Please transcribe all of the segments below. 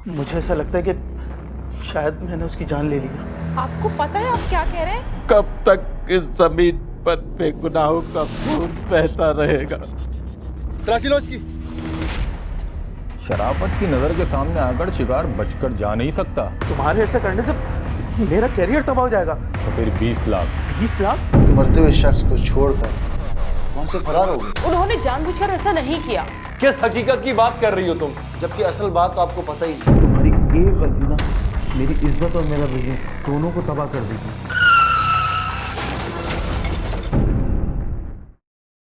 मुझे ऐसा लगता है कि शायद मैंने उसकी जान ले ली है। आपको पता है आप क्या कह रहे हैं? कब तक इस जमीन पर बेगुनाहों का खून बहता रहेगा? तलाशी लो इसकी। शराफत की नजर के सामने आकर शिकार बचकर जा नहीं सकता। तुम्हारे ऐसा करने से मेरा कैरियर तबाह हो जाएगा। तो फिर 20 लाख। 20 लाख? मरते हुए शख्स को छोड़कर वहां से फरार हो गए। उन्होंने जानबूझकर ऐसा नहीं किया। किस हकीकत की बात कर रही हो तुम? जबकि असल बात तो आपको पता ही नहीं। तुम्हारी एक गलती ना मेरी इज्जत और मेरा बिजनेस दोनों को तबाह कर देगी।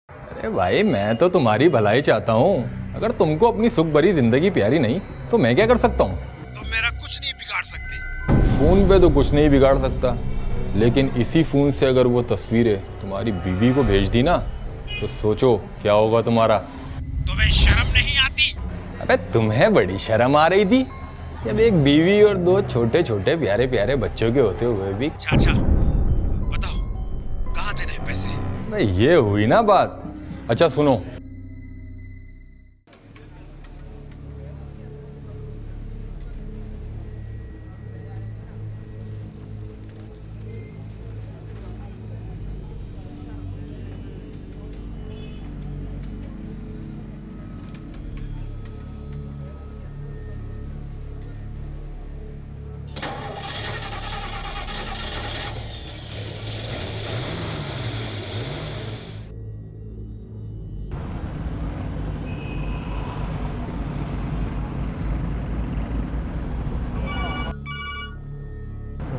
अरे भाई, मैं तो तुम्हारी भलाई चाहता हूँ। अगर तुमको अपनी सुख भरी जिंदगी प्यारी नहीं तो मैं क्या कर सकता हूँ? तुम मेरा कुछ नहीं बिगाड़ सकते। फोन पे तो कुछ नहीं बिगाड़ सकता, लेकिन इसी फोन से अगर वो तस्वीरें तुम्हारी बीवी को भेज दी ना तो सोचो क्या होगा तुम्हारा। तुम्हें शर्म नहीं आती? अबे तुम्हें बड़ी शर्म आ रही थी जब एक बीवी और 2 छोटे छोटे प्यारे प्यारे बच्चों के होते हुए भी। चाचा बताओ कहाँ देने पैसे? भाई ये हुई ना बात। अच्छा सुनो,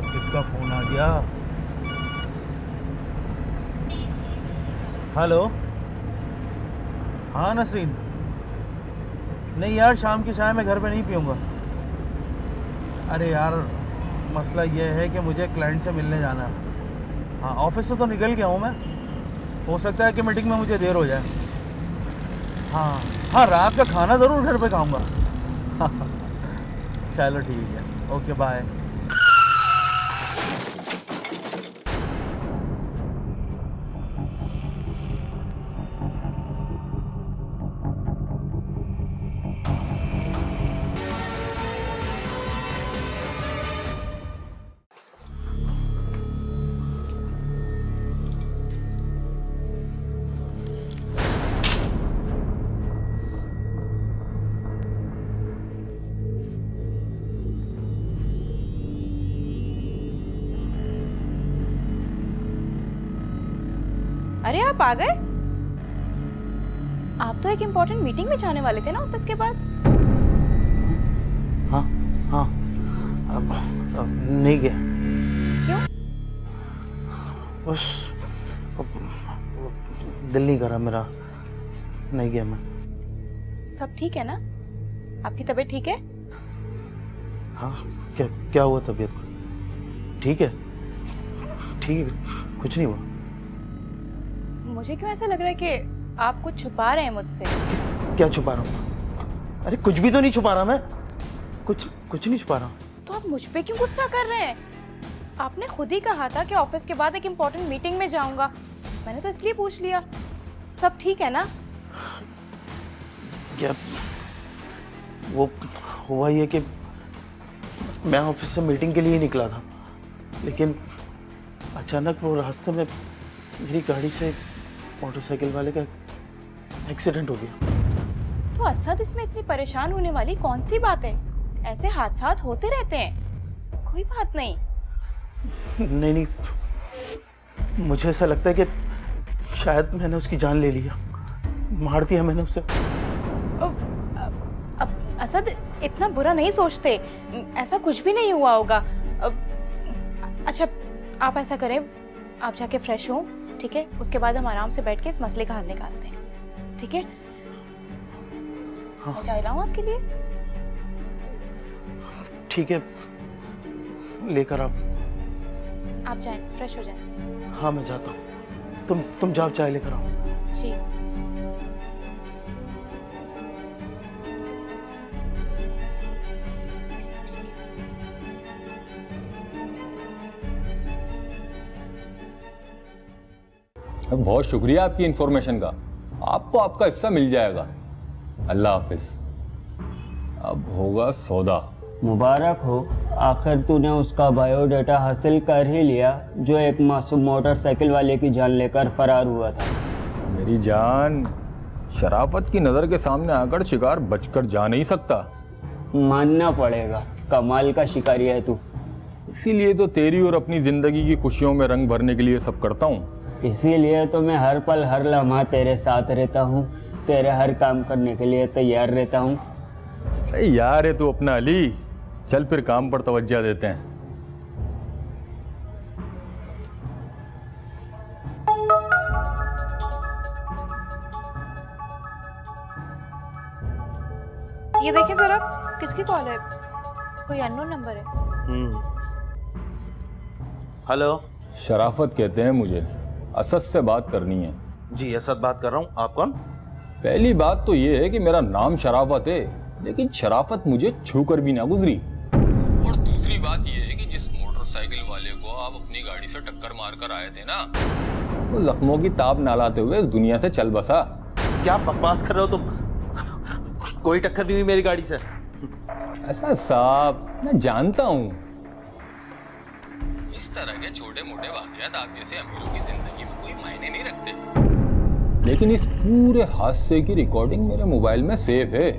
किसका फोन आ गया? हेलो, हाँ नसरीन। नहीं यार, शाम की चाय मैं घर पे नहीं पीऊँगा। अरे यार, मसला ये है कि मुझे क्लाइंट से मिलने जाना है। हाँ, ऑफिस से तो निकल गया हूँ मैं। हो सकता है कि मीटिंग में मुझे देर हो जाए। हाँ हाँ, रात का खाना ज़रूर घर पे खाऊँगा। चलो ठीक है, ओके बाय। अरे आप आ गए? आप तो एक इम्पोर्टेंट मीटिंग में जाने वाले थे ना ऑफिस के बाद? हाँ हाँ, अब नहीं गया। क्यों? बस दिल नहीं करा मेरा, नहीं गया मैं। सब ठीक है ना? आपकी तबीयत ठीक है? हाँ, क्या क्या हुआ तबीयत को? ठीक है, ठीक है, कुछ नहीं हुआ। मुझे क्यों ऐसा लग रहा है कि आप कुछ छुपा रहे हैं मुझसे? क्या छुपा रहा हूँ? अरे कुछ भी तो नहीं छुपा रहा मैं। कुछ नहीं छुपा रहा। तो आप मुझ पे क्यों गुस्सा कर रहे हैं? आपने खुद ही कहा था कि ऑफिस के बाद एक इम्पोर्टेंट मीटिंग में जाऊंगा। मैंने तो इसलिए पूछ लिया। सब ठीक है ना? क्या वो हुआ ये कि मैं ऑफिस से मीटिंग के लिए निकला था, लेकिन अचानक वो रास्ते में मेरी गाड़ी से मोटरसाइकिल वाले का एक्सीडेंट हो गया। तो असद, इसमें इतनी परेशान होने वाली कौन सी बात है? ऐसे हादसात होते रहते हैं, कोई बात नहीं। नहीं, मुझे ऐसा लगता है कि शायद मैंने उसकी जान ले लिया, मार दिया मैंने उसे। असद, इतना बुरा नहीं सोचते, ऐसा कुछ भी नहीं हुआ होगा। अच्छा, आप ऐसा करें, आप जाके फ्रेश हो, ठीक है? उसके बाद हम आराम से बैठ के इस मसले का हल निकालते हैं, ठीक है? हाँ। मैं चाय लाऊं आपके लिए? ठीक है, लेकर आप जाएं, फ्रेश हो जाएं। हाँ मैं जाता हूँ। तुम जाओ, चाय लेकर आओ। जी। बहुत शुक्रिया आपकी इन्फॉर्मेशन का। आपको आपका हिस्सा मिल जाएगा। अल्लाह हाफिज। अब होगा सौदा। मुबारक हो, आखिर तूने उसका बायोडाटा हासिल कर ही लिया जो एक मासूम मोटरसाइकिल वाले की जान लेकर फरार हुआ था। मेरी जान, शराफत की नज़र के सामने आकर शिकार बचकर जा नहीं सकता। मानना पड़ेगा, कमाल का शिकारी है तू। इसीलिए तो तेरी और अपनी ज़िंदगी की खुशियों में रंग भरने के लिए सब करता हूँ। इसीलिए तो मैं हर पल हर लम्हा तेरे साथ रहता हूँ, तेरे हर काम करने के लिए तैयार रहता हूँ। अरे यार है तू अपना अली, चल फिर काम पर तवज्जो देते हैं। ये देखें जरा, किसकी कॉल है? कोई अननोन नंबर है। हेलो। शराफत कहते हैं मुझे, असद से बात करनी है। जी असद बात कर रहा हूँ, आप कौन? पहली बात तो ये है कि मेरा नाम शराफत है, लेकिन शराफत मुझे छू कर भी ना गुजरी। और दूसरी बात ये है कि जिस मोटरसाइकिल वाले को आप अपनी गाड़ी से टक्कर मार कर आए थे ना, वो जख्मों की ताब ना लाते हुए इस दुनिया से चल बसा। क्या बकवास कर रहे हो तुम? कोई टक्कर नहीं हुई मेरी गाड़ी से। ऐसा साहब, मैं जानता हूँ इस तरह के छोटे मोटे वाकयात आप जैसे अमीरों की जिंदगी में कोई मायने नहीं रखते, लेकिन इस पूरे हादसे की रिकॉर्डिंग मेरे मोबाइल में सेव है।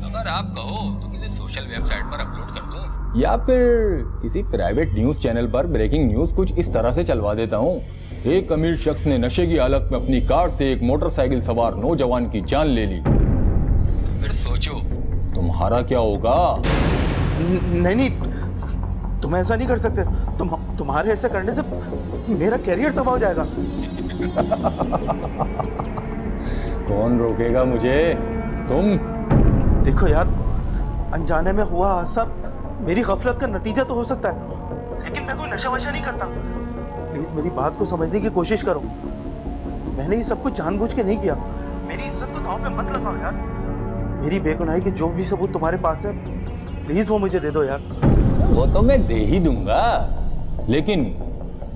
अगर आप कहो तो किसी सोशल वेबसाइट पर अपलोड कर दूं, या फिर किसी प्राइवेट न्यूज चैनल पर ब्रेकिंग न्यूज कुछ इस तरह से चलवा देता हूँ। एक अमीर शख्स ने नशे की हालत में अपनी कार से एक मोटरसाइकिल सवार नौजवान की जान ले ली, तो फिर सोचो तुम्हारा क्या होगा? नहीं, तुम ऐसा नहीं कर सकते। तुम्हारे ऐसा करने से मेरा कैरियर तबाह हो जाएगा। कौन रोकेगा मुझे? तुम। देखो यार, अनजाने में हुआ हादसा मेरी गफलत का नतीजा तो हो सकता है, लेकिन मैं कोई नशा वशा नहीं करता। प्लीज मेरी बात को समझने की कोशिश करो। मैंने ये सब कुछ जानबूझ के नहीं किया। मेरी इज्जत को दांव पे मत लगाओ यार। मेरी बेगुनाही के जो भी सबूत तुम्हारे पास है, प्लीज वो मुझे दे दो यार। वो तो मैं दे ही दूंगा, लेकिन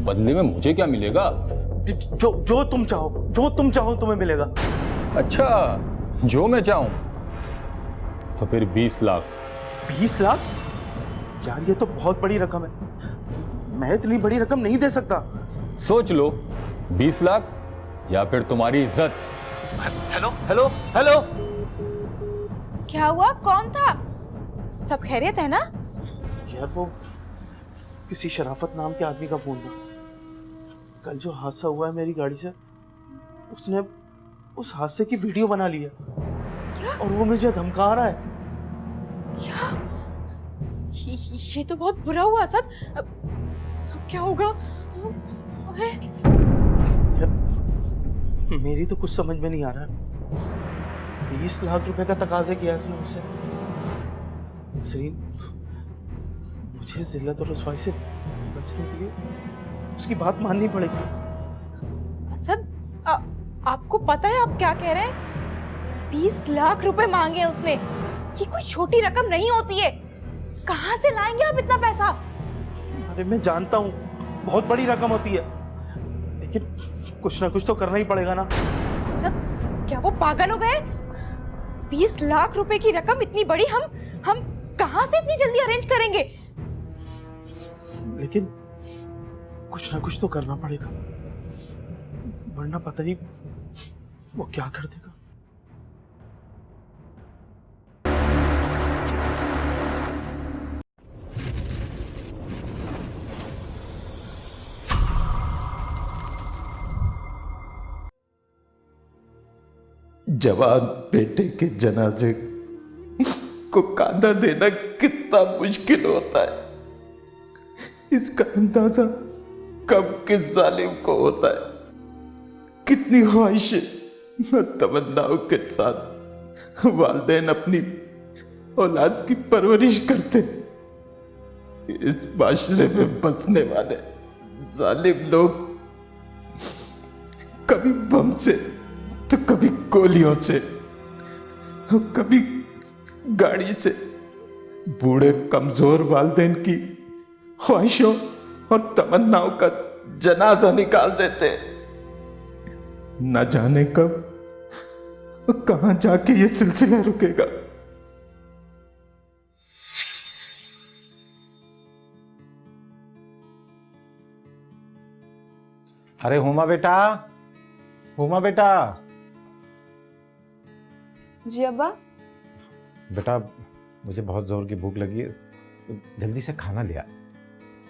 बदले में मुझे क्या मिलेगा? जो तुम चाहो तुम्हें मिलेगा। अच्छा, जो मैं चाहूं तो फिर 20 लाख। 20 लाख? यार ये तो बहुत बड़ी रकम है। मैं इतनी बड़ी रकम नहीं दे सकता। सोच लो, 20 लाख या फिर तुम्हारी इज्जत। हेलो। क्या हुआ? कौन था? सब खैरियत है ना? यार वो किसी शराफत नाम के आदमी का फोन था। कल जो हादसा हुआ है मेरी गाड़ी से, उसने उस हादसे की वीडियो बना ली है। क्या? और वो मुझे धमका रहा है। क्या? ये तो बहुत बुरा हुआ असद। अब क्या होगा? यार मेरी तो कुछ समझ में नहीं आ रहा है। 20 लाख रुपए का तकाजे किया उसने मुझसे। नसरीन, मुझे जिल्लत और रुसवाई से बचने के लिए उसकी बात माननी पड़ेगी। असद, आपको पता है आप क्या कह रहे हैं? 20 लाख रुपए मांगे उसने। ये कोई छोटी रकम नहीं होती है। कहां से लाएंगे आप इतना पैसा? अरे मैं जानता हूँ बहुत बड़ी रकम होती है, लेकिन कुछ ना कुछ तो करना ही पड़ेगा ना। असद, क्या वो पागल हो गए? 20 लाख रुपए की रकम इतनी बड़ी हम कहां से इतनी जल्दी अरेंज करेंगे? लेकिन कुछ ना कुछ तो करना पड़ेगा, वरना पता नहीं वो क्या कर देगा। जवान बेटे के जनाजे को कांधा देना कितना मुश्किल होता है, इसका अंदाजा कब किस जालिम को होता है। कितनी ख्वाहिशें और तमन्नाओं के साथ वालिदैन अपनी औलाद की परवरिश करते हैं। इस माशरे में बसने वाले जालिम लोग कभी बम से तो कभी गोलियों से, कभी गाड़ी से बूढ़े कमजोर वालिदैन की ख्वाहिशों और तमन्नाओं का जनाजा निकाल देते। न जाने कब कहां जाके ये सिलसिला रुकेगा। अरे हुमा बेटा, हुमा बेटा। जी अब्बा। बेटा मुझे बहुत जोर की भूख लगी है, तो जल्दी से खाना ले आ।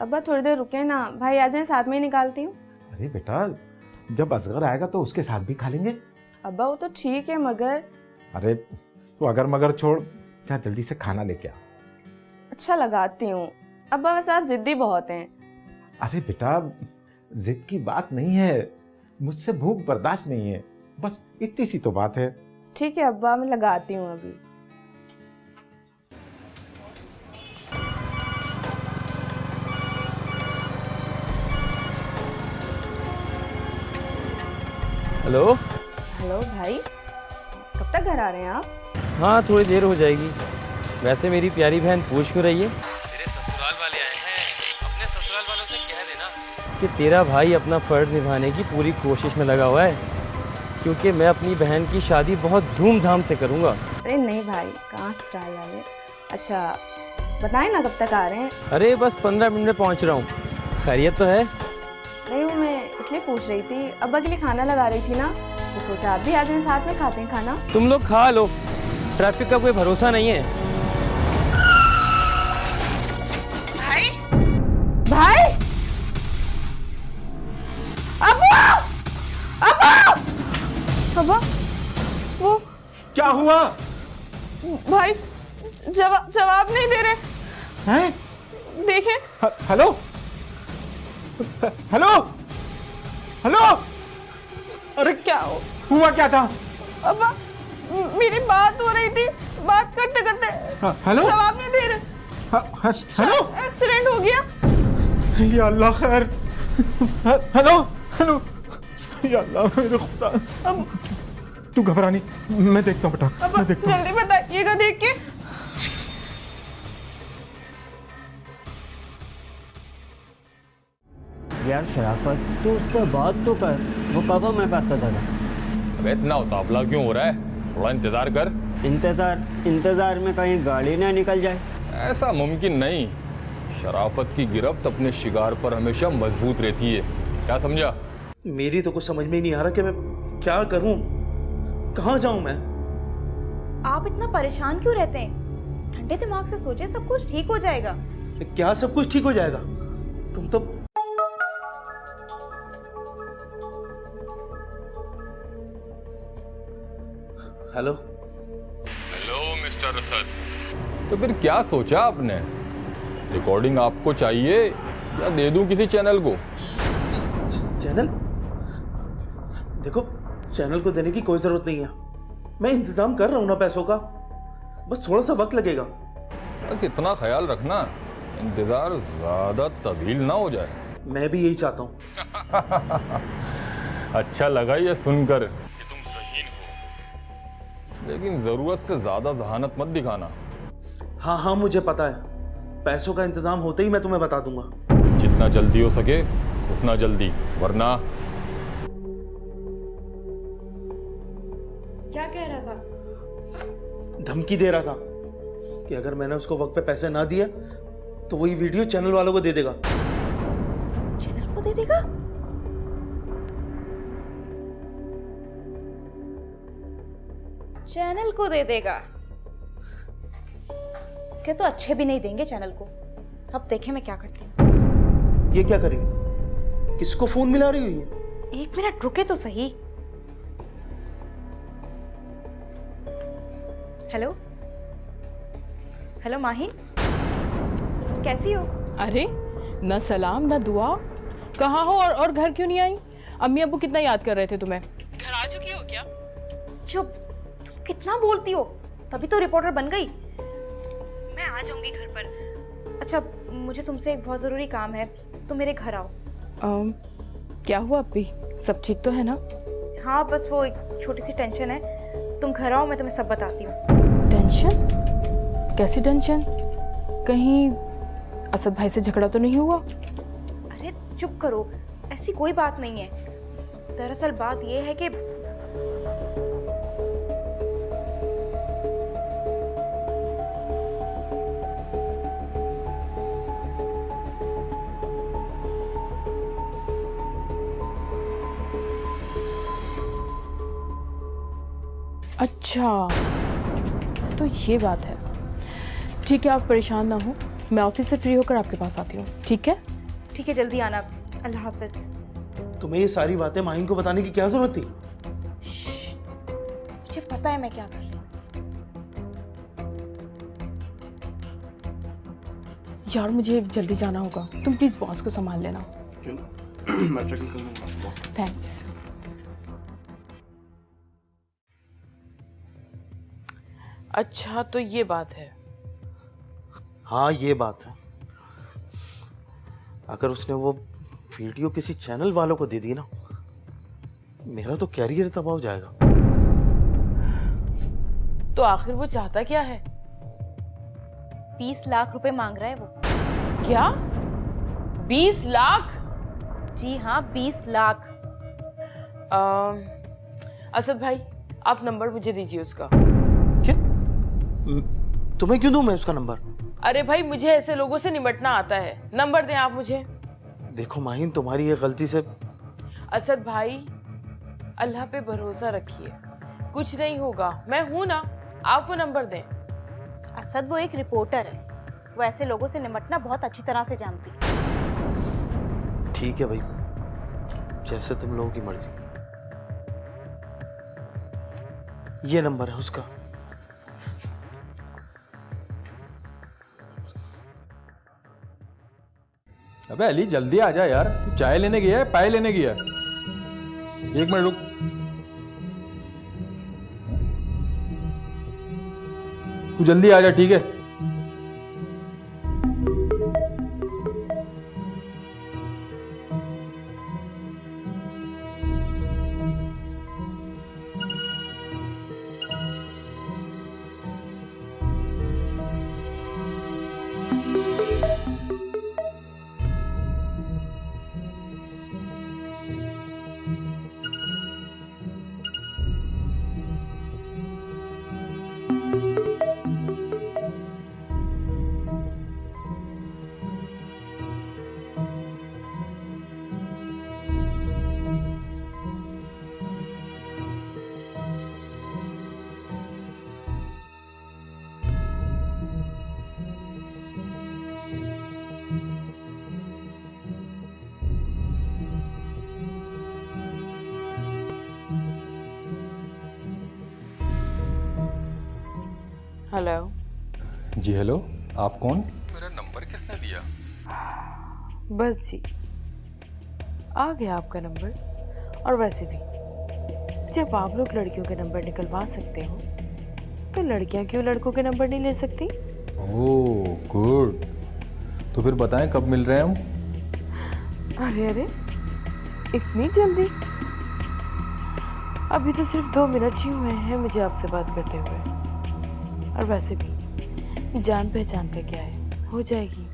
अब्बा थोड़ी देर रुके ना, भाई आ जाए साथ में ही निकालती हूँ। अरे बेटा जब असगर आएगा तो उसके साथ भी खा लेंगे। अब्बा वो तो ठीक है मगर। अरे तू अगर मगर छोड़, जा जल्दी से खाना लेके आ। अच्छा लगाती हूँ अब्बा, वैसे आप जिद्दी बहुत हैं। अरे बेटा जिद की बात नहीं है, मुझसे भूख बर्दाश्त नहीं है, बस इतनी सी तो बात है। ठीक है अब्बा, मैं लगाती हूँ अभी। हेलो। हेलो भाई, कब तक घर आ रहे हैं आप? हाँ थोड़ी देर हो जाएगी। वैसे मेरी प्यारी बहन पूछ क्यों रही है? तेरे ससुराल वाले आए हैं, अपने ससुराल वालों से कह देना कि तेरा भाई अपना फ़र्ज निभाने की पूरी कोशिश में लगा हुआ है, क्योंकि मैं अपनी बहन की शादी बहुत धूमधाम से करूँगा। अरे नहीं भाई, कहाँ ससुराल वाले। अच्छा बताएं ना कब तक आ रहे हैं? अरे बस 15 मिनट में पहुँच रहा हूँ। खैरियत तो है? नहीं वो मैं इसलिए पूछ रही थी, अब्बा के लिए खाना लगा रही थी ना, तो सोचा आप भी आ जाएं, साथ में खाते हैं खाना। तुम लोग खा लो, ट्रैफिक का कोई भरोसा नहीं है। भाई भाई, अब्बा अब्बा अब्बा, वो क्या हुआ? भाई जवाब नहीं दे रहे हैं? देखें। Hello hello hello. अरे क्या हुआ क्या था? अब्बा मेरी बात हो रही थी, बात करते करते हेलो जवाब नहीं दे रहे। हेलो, एक्सीडेंट हो गया। या अल्लाह खैर। हेलो हेलो, या अल्लाह मेरे खुदा। तू घबरा नहीं, मैं देखता हूँ बेटा, मैं देखता हूँ। जल्दी बताइएगा देख के। यार शराफत, तू उससे बात तो कर, वो कब हमें पैसा देगा? अबे इतना उतावला क्यों हो रहा है? थोड़ा इंतजार कर। इंतजार में कहीं गाड़ी ना निकल जाए। ऐसा मुमकिन नहीं। शराफत की गिरफ्त अपने शिकार पर हमेशा मजबूत रहती है, क्या समझा? मेरी तो कुछ समझ में ही नहीं आ रहा कि मैं क्या करूं, कहाँ जाऊं मैं। आप इतना परेशान क्यों रहते हैं? ठंडे दिमाग से सोचिए, सब कुछ ठीक हो जाएगा। क्या सब कुछ ठीक हो जाएगा? तुम तो हेलो हेलो मिस्टर असद। तो फिर क्या सोचा आपने? रिकॉर्डिंग आपको चाहिए या दे दूं किसी चैनल को? चैनल? देखो चैनल को देने की कोई जरूरत नहीं है, मैं इंतजाम कर रहा हूं ना पैसों का, बस थोड़ा सा वक्त लगेगा। बस इतना ख्याल रखना, इंतजार ज्यादा तवील ना हो जाए। मैं भी यही चाहता हूं। अच्छा लगा ये सुनकर कि तुम ज़हीन हो, लेकिन जरूरत से ज्यादा जहानत मत दिखाना। हाँ हाँ मुझे पता है, पैसों का इंतजाम होते ही मैं तुम्हें बता दूंगा। जितना जल्दी हो सके उतना जल्दी, वरना। क्या कह रहा था? धमकी दे रहा था कि अगर मैंने उसको वक्त पे पैसे ना दिए तो वो ये वीडियो चैनल वालों को दे देगा। चैनल को दे देगा? चैनल को दे देगा? उसके तो अच्छे भी नहीं देंगे चैनल को। अब देखें मैं क्या करती हूँ। ये क्या करेगी? किसको फोन मिला रही हुई है? एक मिनट रुके तो सही। हेलो हेलो माही, कैसी हो? अरे न सलाम न दुआ, कहाँ हो और घर क्यों नहीं आई? अम्मी अब्बू कितना याद कर रहे थे तुम्हें। घर आ चुकी हो क्या? चुप, तुम कितना बोलती हो, तभी तो रिपोर्टर बन गई। मैं आ जाऊंगी घर पर। अच्छा मुझे तुमसे एक बहुत ज़रूरी काम है, तुम मेरे घर आओ। क्या हुआ अब्बी, सब ठीक तो है ना? हाँ बस वो एक छोटी सी टेंशन है, तुम घर आओ मैं तुम्हें सब बताती हूँ। टेंशन? कैसी टेंशन? कहीं असद भाई से झगड़ा तो नहीं हुआ? अरे चुप करो, ऐसी कोई बात नहीं है। दरअसल बात ये है कि अच्छा, तो ये बात है। ठीक है, आप परेशान ना हो, मैं ऑफिस से फ्री होकर आपके पास आती हूँ। ठीक है? ठीक है, जल्दी आना। अल्लाह हाफिज। तुम्हें ये सारी बातें माहिन को बताने की क्या जरूरत थी? मुझे पता है मैं क्या कर रही हूँ। यार मुझे जल्दी जाना होगा, तुम प्लीज बॉस को संभाल लेना। मैं टैकल कर लूंगा। थैंक्स। अच्छा, तो ये बात है। हाँ, ये बात है। अगर उसने वो वीडियो किसी चैनल वालों को दे दी ना, मेरा तो कैरियर तबाह हो जाएगा। तो आखिर वो चाहता क्या है? 20 लाख रुपए मांग रहा है वो। क्या? 20 लाख? जी हाँ, 20 लाख। असद भाई, आप नंबर मुझे दीजिए उसका। क्या? तुम्हें क्यों दूं मैं उसका नंबर? अरे भाई, मुझे ऐसे लोगों से निपटना आता है। नंबर दें आप मुझे। देखो माहिन, तुम्हारी ये गलती से। असद भाई, अल्लाह पे भरोसा रखिए, कुछ नहीं होगा, मैं हूं ना। आप वो नंबर दें। असद वो एक रिपोर्टर है, वो ऐसे लोगों से निपटना बहुत अच्छी तरह से जानती है। ठीक है भाई, जैसे तुम लोगों की मर्जी। ये नंबर है उसका। अबे अली, जल्दी आ जा यार, तू चाय लेने गया है पाए लेने गया है? 1 मिनट रुक। तू जल्दी आ जा, ठीक है? हेलो जी हेलो, आप कौन? मेरा नंबर किसने दिया? बस जी, आ गया आपका नंबर। और वैसे भी जब आप लोग लड़कियों के नंबर निकलवा सकते हो, तो लड़कियां क्यों लड़कों के नंबर नहीं ले सकती? Oh good. तो फिर बताएं कब मिल रहे हैं हम? अरे अरे, इतनी जल्दी? अभी तो सिर्फ 2 मिनट ही हुए हैं मुझे आपसे बात करते हुए। और वैसे भी जान पहचान का क्या है, हो जाएगी।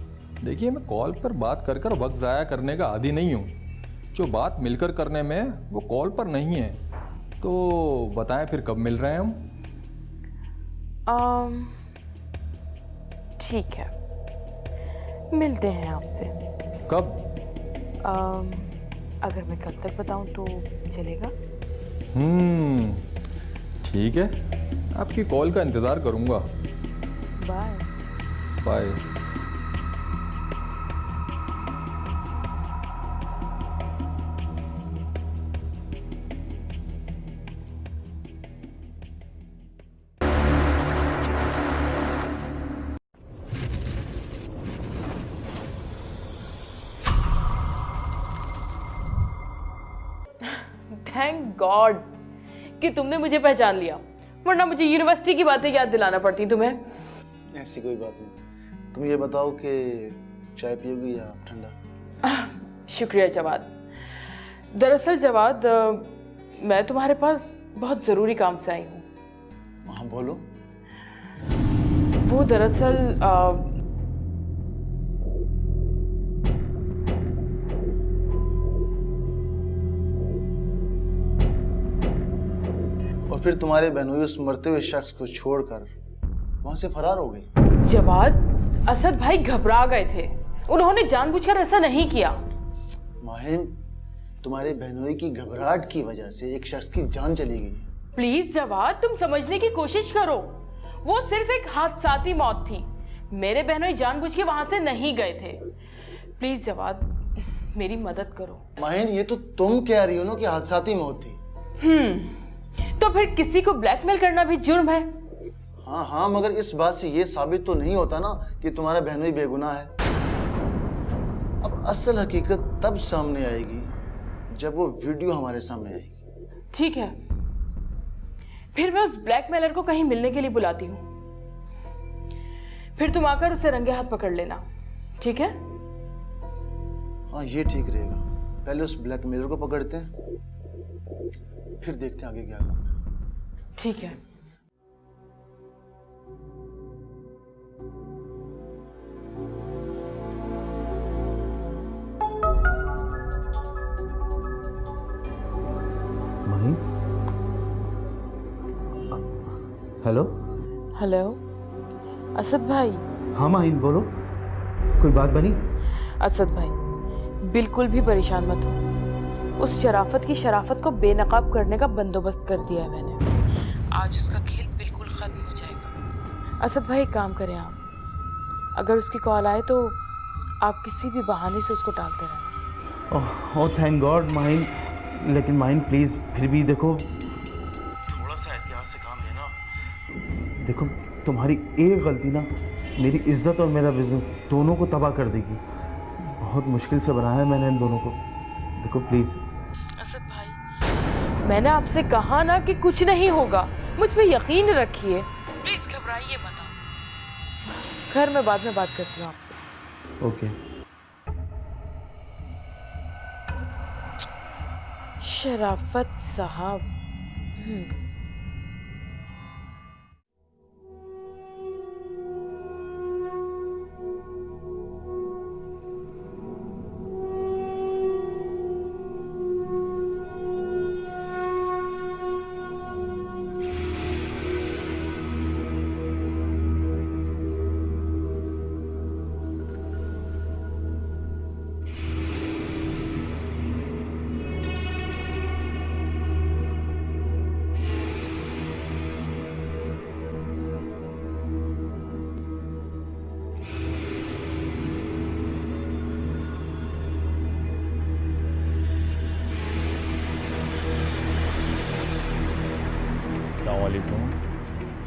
देखिए, मैं कॉल पर बात कर कर वक्त ज़ाया करने का आदी नहीं हूँ। जो बात मिलकर करने में, वो कॉल पर नहीं है। तो बताएं फिर कब मिल रहे हैं हम? ठीक है, मिलते हैं आपसे। कब? अगर मैं कल तक बताऊं तो चलेगा? ठीक है, आपकी कॉल का इंतज़ार करूँगा। Bye bye. थैंक गॉड कि तुमने मुझे पहचान लिया, वरना मुझे यूनिवर्सिटी की बातें याद दिलाना पड़ती तुम्हें। ऐसी कोई बात नहीं। तुम ये बताओ कि चाय पियोगी या ठंडा? शुक्रिया जवाद। दरअसल जवाद, मैं तुम्हारे पास बहुत ज़रूरी काम से आई हूँ। हाँ बोलो। वो दरअसल और फिर तुम्हारे बहनोई उस मरते हुए शख्स को छोड़कर वहां से फरार हो गई। जवाद, असद भाई घबरा गए थे, उन्होंने जानबूझकर ऐसा नहीं किया। माहिम, तुम्हारे बहनोई की घबराहट की वजह से एक शख्स की जान चली गई। प्लीज जवाद, तुम समझने की कोशिश करो। वो सिर्फ एक हादसाती मौत थी। मेरे बहनोई जानबूझ के वहां से नहीं गए थे। प्लीज जवाद, मेरी मदद करो। माहिन, ये तो तुम कह रही हो ना कि हादसाती मौत थी। तो फिर किसी को ब्लैकमेल करना भी जुर्म है। हाँ हाँ, मगर इस बात से ये साबित तो नहीं होता ना कि तुम्हारा बहनोई बेगुनाह है। अब असल हकीकत तब सामने आएगी जब वो वीडियो हमारे सामने आएगी। ठीक है, फिर मैं उस ब्लैकमेलर को कहीं मिलने के लिए बुलाती हूँ। फिर तुम आकर उसे रंगे हाथ पकड़ लेना, ठीक है? हाँ, ये ठीक रहेगा। पहले उस ब्लैकमेलर को पकड़ते हैं, फिर देखते हैं आगे क्या करना है। ठीक है। माही, हेलो। हेलो असद भाई। हाँ माहिन, बोलो, कोई बात बनी? असद भाई, बिल्कुल भी परेशान मत हो। उस शराफत की शराफत को बेनकाब करने का बंदोबस्त कर दिया है मैंने। आज उसका खेल बिल्कुल खत्म हो जाएगा। असद भाई, एक काम करें आप, अगर उसकी कॉल आए तो आप किसी भी बहाने से उसको टालते रहना। Oh thank God Mahin. लेकिन माहिन प्लीज़, फिर भी देखो, थोड़ा सा एहतियात से काम लेना। देखो, तुम्हारी एक गलती ना मेरी इज्जत और मेरा बिजनेस दोनों को तबाह कर देगी। बहुत मुश्किल से बनाया है मैंने इन दोनों को। देखो प्लीज़। असद भाई, मैंने आपसे कहा ना कि कुछ नहीं होगा। मुझ पे यकीन रखिए, प्लीज घबराइए मत। खैर, मैं बाद में बात करती हूँ आपसे। ओके। शराफत साहब।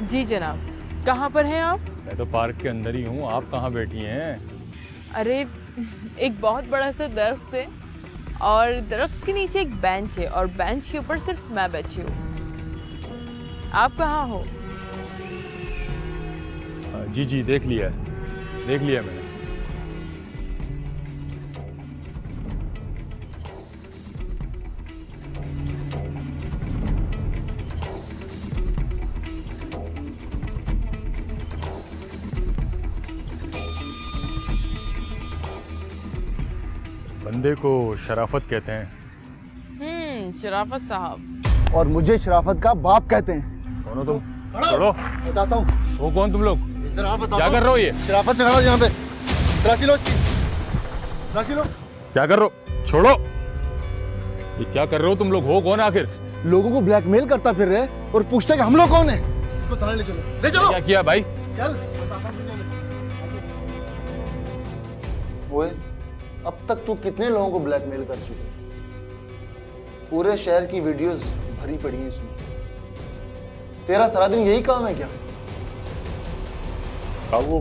जी जनाब, कहाँ पर हैं आप? मैं तो पार्क के अंदर ही हूँ, आप कहाँ बैठी हैं? अरे, एक बहुत बड़ा सा दरख्त है और दरख्त के नीचे एक बेंच है और बेंच के ऊपर सिर्फ मैं बैठी हूँ। आप कहाँ हो? जी जी, देख लिया मैंने। बंदे को शराफत कहते हैं। शराफत साहब। और मुझे शराफत का बाप कहते हैं। कौन हो तुम? छोड़ो। बताता हूँ। वो कौन तुम लोग? इधर आप बताओ। क्या कर रहे हो ये? शराफत से खड़ा यहाँ पे। तलाशी लो इसकी। तलाशी लो। क्या कर रहे हो? छोड़ो। ये क्या कर रहे हो तुम लोग? हो कौन आखिर? लोगों को ब्लैकमेल करता फिर रहे और पूछते कि हम लोग कौन है। इसको थाने ले चलो। ले चलो। क्या किया भाई? चल। ओए, अब तक तू कितने लोगों को ब्लैकमेल कर चुका है? पूरे शहर की वीडियोस भरी पड़ी हैं इसमें। तेरा सारा दिन यही काम है क्या? साहब, वो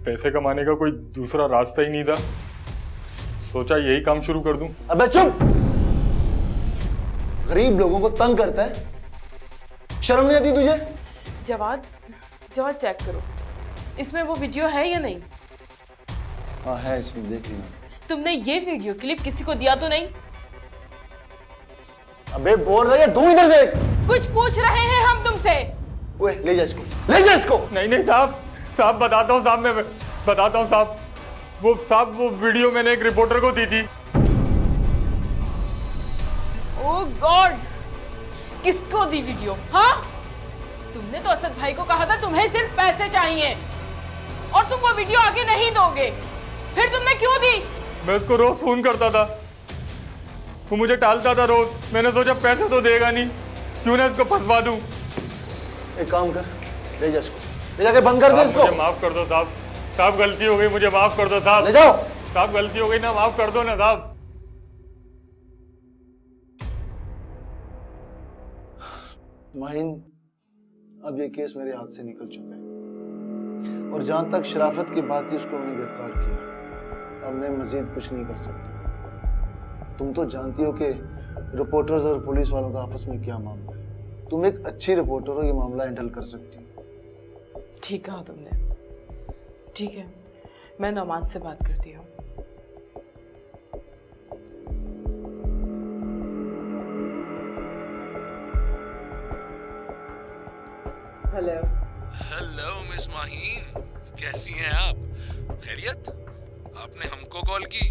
पैसे कमाने का कोई दूसरा रास्ता ही नहीं था, सोचा यही काम शुरू कर दूं। अबे चुप! गरीब लोगों को तंग करता है, शर्म नहीं आती तुझे? जवाद चेक करो, इसमें वो वीडियो है या नहीं? हाँ है, इसमें देख लेना। तुमने ये वीडियो क्लिप किसी को दिया तो नहीं? अबे बोल रही है, तू इधर से। कुछ पूछ रहे हैं हम तुमसे। ओए, ले जा इसको, ले जा इसको। नहीं साहब, बताता हूँ साहब, मैं बताता हूँ साहब। वो वीडियो मैंने एक रिपोर्टर को दी थी। ओह गॉड, किसको दी वीडियो? हाँ, तुमने तो असद भाई को कहा था तुम्हें सिर्फ पैसे चाहिए और तुम वो वीडियो आगे नहीं दोगे, फिर तुमने क्यों दी? मैं उसको रोज फोन करता था, वो मुझे टालता था रोज। मैंने सोचा पैसे तो देगा नहीं, क्यों ना इसको फंसवा दूं। एक काम कर, ले जा इसको, ले जाके बंद कर दे इसको। मुझे माफ कर दो साहब, साहब गलती हो गई, मुझे माफ कर दो साहब। ले जाओ साहब, गलती हो गई ना, माफ कर दो ना साहब। माहिन, अब ये केस मेरे हाथ से निकल चुका है और जहां तक शराफत की बात थी उसको मैंने गिरफ्तार किया। अब मैं मजीद कुछ नहीं कर सकता। तुम तो जानती हो कि रिपोर्टर्स और पुलिस वालों का आपस में क्या मामला है। तुम एक अच्छी रिपोर्टर हो, ये मामला हैंडल कर सकती हो। ठीक कहा तुमने। ठीक है, मैं नौमान से बात करती हूँ। हेलो। हेलो मिस माहीन, कैसी हैं आप? खैरियत? आपने हमको कॉल की?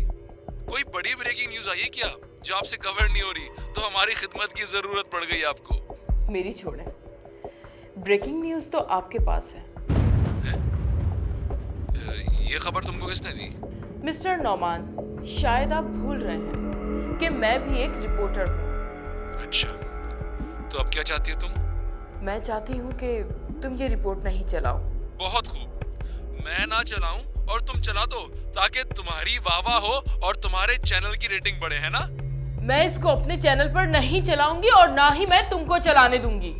कोई बड़ी ब्रेकिंग न्यूज़ आई है क्या जो आपसे कवर नहीं हो रही, तो हमारी खिदमत की जरूरत पड़ गई आपको? मेरी छोड़े, ब्रेकिंग न्यूज़ तो आपके पास है। ये खबर तुमको किसने दी? मिस्टर नौमान, शायद आप भूल रहे हैं कि मैं भी एक रिपोर्टर हूँ। अच्छा, तो अब क्या चाहती हो तुम? मैं चाहती हूँ कि तुम ये रिपोर्ट नहीं चलाओ। बहुत खूब, मैं ना चलाऊं और तुम चला दो, ताकि तुम्हारी वाह हो और तुम्हारे चैनल की रेटिंग बढ़े, है ना? मैं इसको अपने चैनल पर नहीं चलाऊंगी और ना ही मैं तुमको चलाने दूंगी।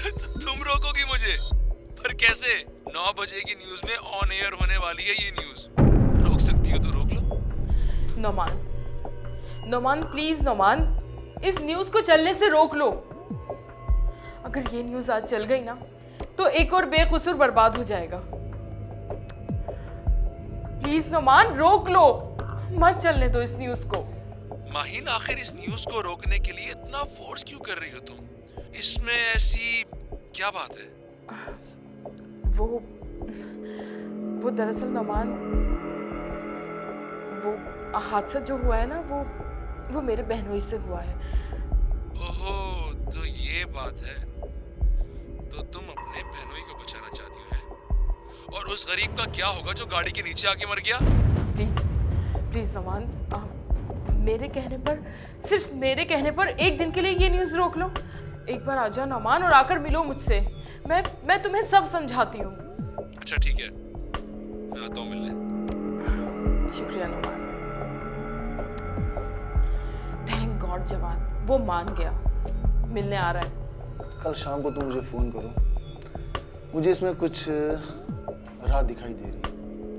तो तुम रोकोगी मुझे? पर कैसे? 9 बजे की न्यूज में ऑन एयर होने वाली है ये न्यूज। रोक सकती हो तो रोक लो। नौमान प्लीज नौमान, इस न्यूज को चलने से रोक लो। अगर ये न्यूज आज चल गई ना तो एक और बेकसूर बर्बाद हो जाएगा। प्लीज नौमान, रोक लो, मत चलने दो इस न्यूज को। माहीन, आखिर इस न्यूज को रोकने के लिए इतना फोर्स क्यों कर रही हो तुम? इसमें ऐसी क्या बात है? वो दरअसल नौमान, वो हादसा जो हुआ है ना, वो मेरे बहनोई से हुआ है। ओहो, तो ये बात है। तो तुम अपने बहनोई को बचाना चाहती हो, हैं? और उस गरीब का क्या होगा जो गाड़ी के नीचे आके मर गया? प्लीज नौमान, मेरे कहने पर, सिर्फ मेरे कहने पर एक दिन के लिए ये न्यूज़ रोक लो। एक बार आ जाओ नौमान और आकर मिलो मुझसे। मैं तुम्हें सब समझाती हूँ। अच्छा ठीक है, मैं आता हूँ मिलने। शुक्रिया नौमान। थैंक गॉड जवान, वो मान गया, मिलने आ रहा है। कल शाम को तुम मुझे फ़ोन करो। मुझे इसमें कुछ राह दिखाई दे रही है।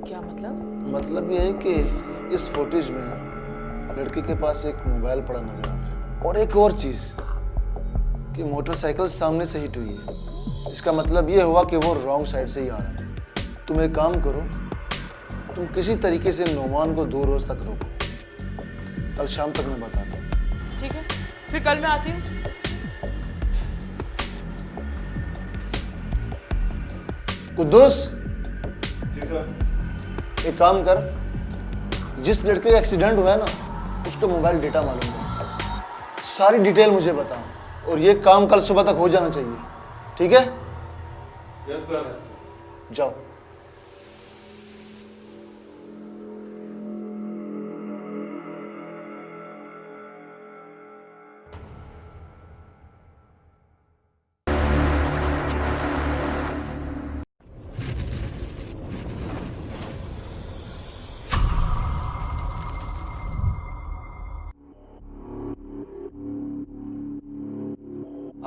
क्या मतलब? मतलब ये है कि इस फुटेज में लड़के के पास एक मोबाइल पड़ा नजर आ रहा है और एक और चीज़ कि मोटरसाइकिल सामने से हिट हुई है। इसका मतलब ये हुआ कि वो रॉन्ग साइड से ही आ रहा था। तुम एक काम करो, तुम किसी तरीके से नौमान को 2 रोज तक रोको। कल शाम तक मैं बताता हूँ। ठीक है, फिर कल मैं आती हूँ। कुद्दूस, एक काम कर, जिस लड़के का एक्सीडेंट हुआ है ना, उसका मोबाइल डेटा मालूम कर, सारी डिटेल मुझे बता, और ये काम कल सुबह तक हो जाना चाहिए, ठीक है? Yes sir. जाओ।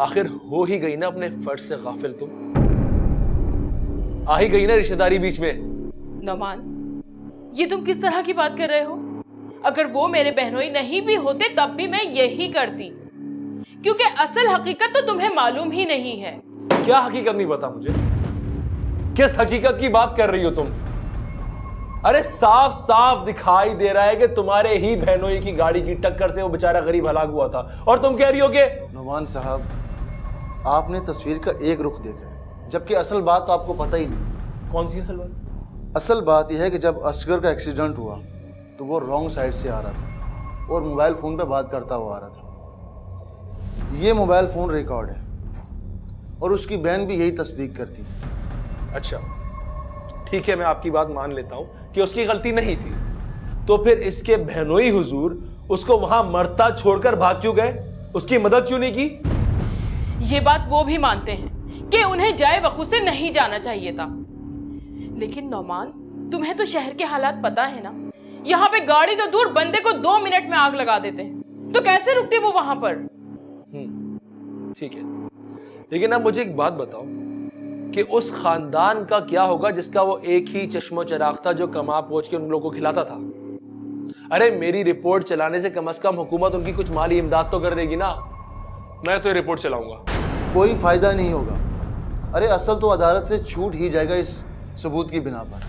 आखिर हो ही गई ना अपने फर्ज से गाफिल तुम। आ ही गई ना रिश्तेदारी बीच में। नौमान, ये तुम किस तरह की बात कर रहे हो? अगर वो मेरे बहनोई नहीं भी होते तब भी मैं यही करती, क्योंकि असल हकीकत तो तुम्हें मालूम ही नहीं है। क्या हकीकत नहीं पता मुझे? किस हकीकत की बात कर रही हो तुम? अरे साफ साफ दिखाई दे रहा है कि तुम्हारे ही बहनोई की गाड़ी की टक्कर से वो बेचारा गरीब हलाक हुआ था, और तुम कह रही हो कि नुमान साहब, आपने तस्वीर का एक रुख देखा है, जबकि असल बात तो आपको पता ही नहीं। कौन सी असल बात? असल बात यह है कि जब असगर का एक्सीडेंट हुआ तो वो रॉन्ग साइड से आ रहा था और मोबाइल फ़ोन पे बात करता हुआ आ रहा था। ये मोबाइल फ़ोन रिकॉर्ड है और उसकी बहन भी यही तस्दीक करती। अच्छा ठीक है, मैं आपकी बात मान लेता हूं कि उसकी गलती नहीं थी, तो फिर इसके बहनोई हुजूर उसको वहां मरता छोड़कर भाग क्यों गए? उसकी मदद क्यों नहीं की? ये बात वो भी मानते हैं कि उन्हें जाए वकूफ से नहीं जाना चाहिए था, लेकिन नौमान, तुम्हें तो शहर के हालात पता है ना। यहाँ पे गाड़ी तो दूर, बंदे को 2 मिनट में आग लगा देते हैं, तो कैसे रुकते वो वहां पर? ठीक है, लेकिन अब मुझे एक बात बताओ कि उस खानदान का क्या होगा जिसका वो एक ही चश्मो चराग था जो कमा पहुंच के उन लोगों को खिलाता था? अरे मेरी रिपोर्ट चलाने से कम हुकूमत उनकी कुछ माली इमदाद तो कर देगी ना। मैं तो ये रिपोर्ट चलाऊंगा। कोई फायदा नहीं होगा। अरे असल तो अदालत से छूट ही जाएगा इस सबूत की बिना पर,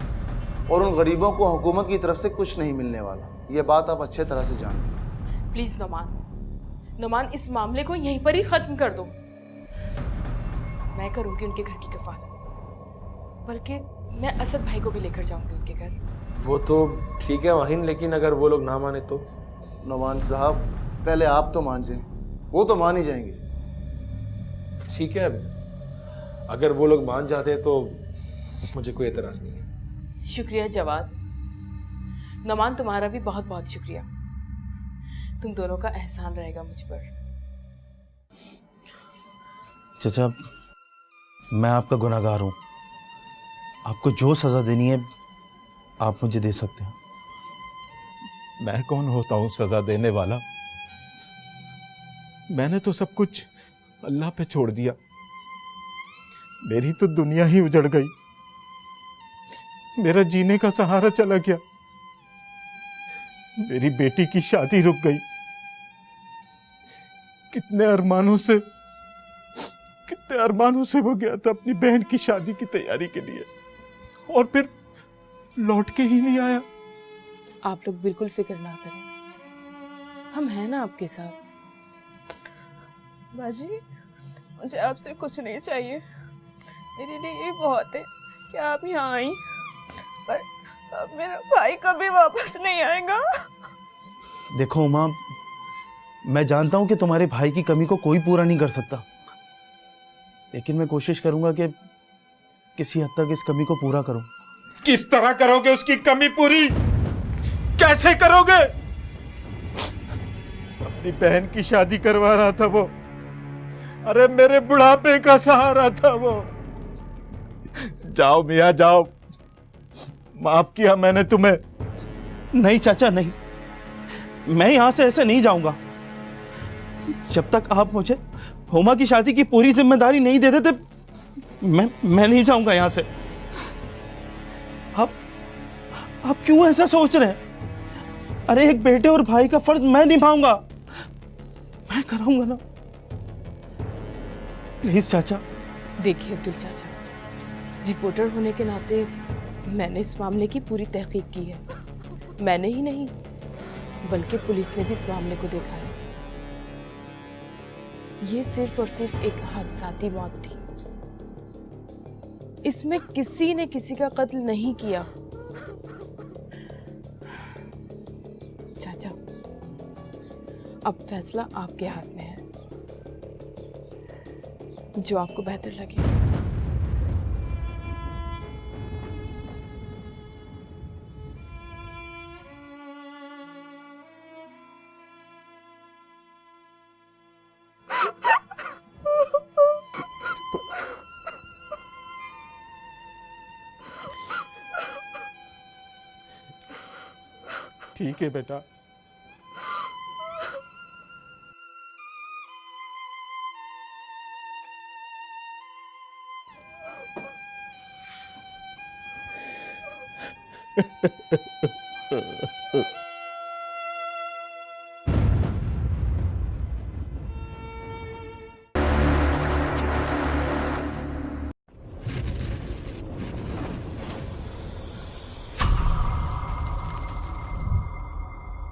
और उन गरीबों को हुकूमत की तरफ से कुछ नहीं मिलने वाला। ये बात आप अच्छे तरह से जानते हैं। प्लीज नौमान, इस मामले को यहीं पर ही खत्म कर दो। मैं करूंगी उनके घर की कफालत, बल्कि मैं असद भाई को भी लेकर जाऊंगी उनके घर। वो तो ठीक है वाहिन, लेकिन अगर वो लोग ना माने तो? नौमान साहब, पहले आप तो मान जाएं, वो तो मान ही जाएंगे। ठीक है, अगर वो लोग मान जाते हैं तो मुझे कोई एतराज नहीं है। शुक्रिया जवाद। नौमान, तुम्हारा भी बहुत बहुत शुक्रिया। तुम दोनों का एहसान रहेगा मुझ पर। चाचा, मैं आपका गुनहगार हूँ। आपको जो सज़ा देनी है आप मुझे दे सकते हैं। मैं कौन होता हूँ सजा देने वाला? मैंने तो सब कुछ अल्लाह पे छोड़ दिया। मेरी तो दुनिया ही उजड़ गई, मेरा जीने का सहारा चला गया, मेरी बेटी की शादी रुक गई। कितने अरमानों से वो गया था अपनी बहन की शादी की तैयारी के लिए, और फिर लौट के ही नहीं आया। आप लोग बिल्कुल फिक्र ना करें, हम हैं ना आपके साथ। बाजी, मुझे आपसे कुछ नहीं चाहिए। मेरे लिए ये बहुत है कि आप यहाँ आई, पर अब मेरा भाई कभी वापस नहीं आएगा। देखो उमा, मैं जानता हूँ कि तुम्हारे भाई की कमी को कोई पूरा नहीं कर सकता, लेकिन मैं कोशिश करूंगा कि किसी हद तक इस कमी को पूरा करूं। किस तरह करोगे उसकी कमी पूरी? कैसे करोगे? अपनी बहन की शादी करवा रहा था वो। अरे मेरे बुढ़ापे का सहारा था वो। जाओ मियां जाओ, माफ किया मैंने तुम्हें। नहीं चाचा नहीं, मैं यहां से ऐसे नहीं जाऊंगा। जब तक आप मुझे हुमा की शादी की पूरी जिम्मेदारी नहीं दे देते, मैं नहीं जाऊंगा यहां से। आप क्यों ऐसा सोच रहे हैं? अरे एक बेटे और भाई का फर्ज मैं निभाऊंगा, मैं कराऊंगा ना। प्लीज चाचा। देखिए अब्दुल चाचा, रिपोर्टर होने के नाते मैंने इस मामले की पूरी तहकीक की है। मैंने ही नहीं, बल्कि पुलिस ने भी इस मामले को देखा है। ये सिर्फ और सिर्फ एक हादसाती मौत थी। इसमें किसी ने किसी का कत्ल नहीं किया। चाचा, अब फैसला आपके हाथ में है, जो आपको बेहतर लगे। ठीक है बेटा।